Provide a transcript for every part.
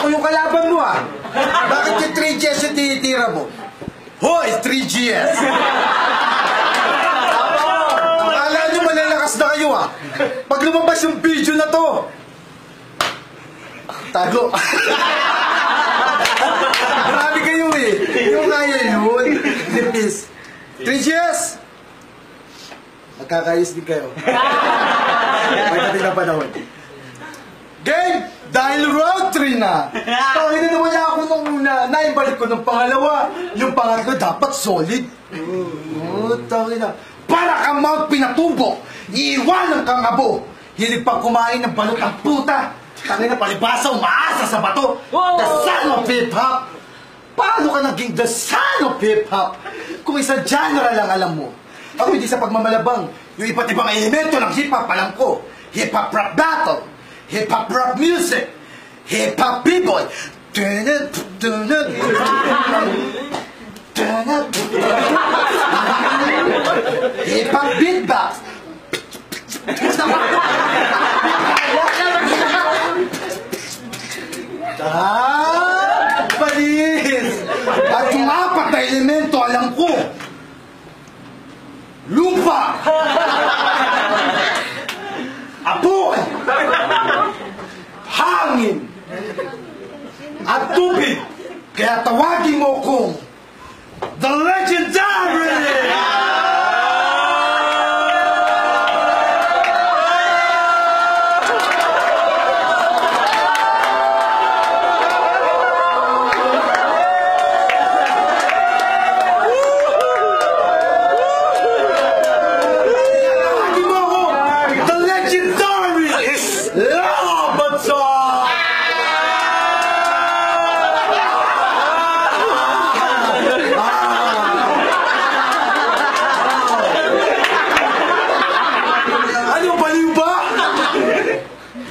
ako yung kalaban mo ah. Bakit yung 3GS yung tinitira mo? Hoy, 3GS! Akala nyo malalakas na kayo ah. Pag lumabas yung video na to, tago. Marami kayo eh. Yung kaya yun. Please. 3GS! Magkakayos din kayo. Pagdating na panahon. Game! Dahil round 3 na. Tangin na wala ako nung una. Naibalik ko ng pangalawa. Yung pangatlo dapat solid. Tangin na. Para kang Mount Pinatubo. Iiwanan kang abo. Hilig pang kumain ng balot ang puta. Tangin na palibasa umaasa sa bato. The son of hip-hop. Paano ka naging the son of hip-hop? Kung isang genre lang alam mo. Ako hindi sa pagmamalabang. Yung iba't ibang elemento ng hip-hop alam ko. Hip-hop rap battle. Hip-hop rap music. Hip-hop b-boy. Hip-hop beatbox. Palis! At yung apat na elemento alam ko. Lupa! Apoy! Hangin! At tubig! Kaya tawagin mo kong The Legendary!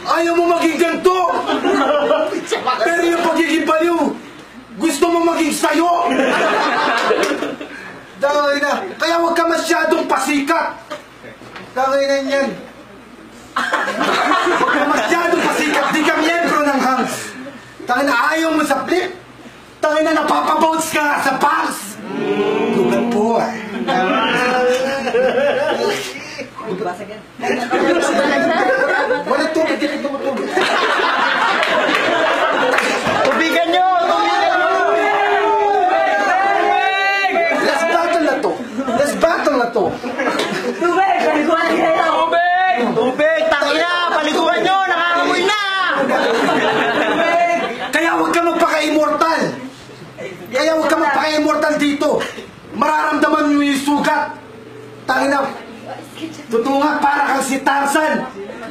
Ayaw mo maging ganito! Pero yung pagiging baliw, gusto mo maging sayo! Dahil na, kaya huwag ka masyadong pasikat! Dahil na yan! Huwag ka masyadong pasikat, di ka miyembro ng hangs! Dahil na ayaw mo sa flip! Dahil na napapabounce ka sa bangs! Lugat po eh! Wala tubig, hindi tumutubig. Tubigan nyo! Let's battle na to. Let's battle na to. Tubig! Paliguan kayo! Tubig! Tubig! Tangina! Paliguan nyo! Nakakamoy na! Kaya huwag ka magpaka-immortal. Kaya huwag ka magpaka-immortal dito. Mararamdaman nyo yung sugat. Tangina. Totoo nga, para kang si Tarzan.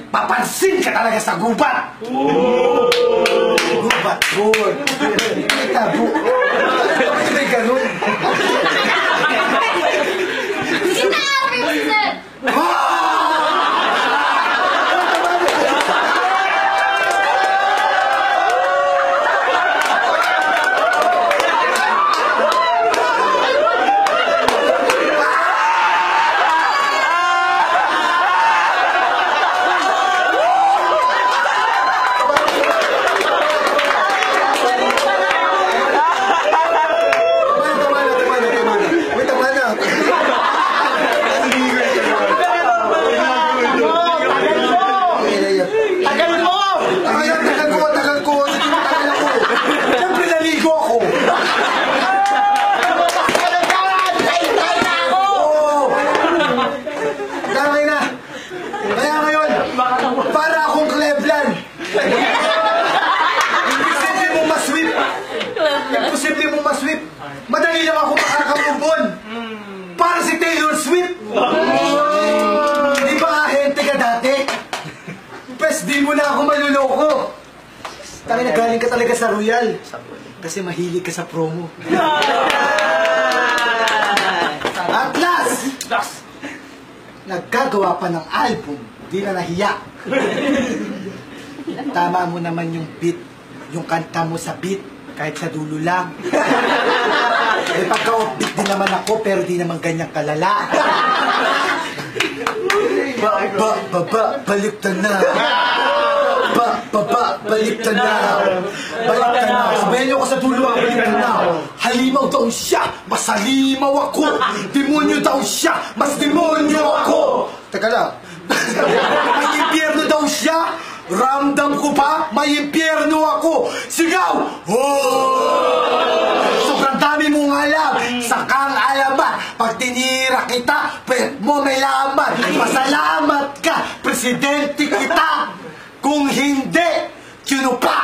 Papansin ka talaga sa gubat. Gubat, boy. Tabo. May ganun. Imposible mong masweep. Madali lang ako makakamubon. Para si Taylor Swift. Di ba ahente ka dati? Pes, di mo na ako maluloko. Tangina, galing ka talaga sa Royal. Kasi mahilig ka sa promo. At last, nagkagawa pa ng album. Di na nahiya. Tama mo naman yung beat. Yung kanta mo sa beat. Kahit sa dulo lang. Eh pagka-offbeat din naman ako, pero di naman ganyang kalala. Baliktad na. Baba, balik ka na. Balik ka na. Sabayan niyo ko sa dulo, balik ka na. Halimaw daw siya, mas halimaw ako. Demonyo daw siya, mas demonyo ako. Teka lang. May impyerno daw siya. Ramdam ko pa, may impyerno ako. Sigaw! Sobrang dami mong alam. Sakang alamat. Pag tinira kita, pwet mo may laman. Pasalamat ka, presidente kita. Kung hindi, kinupa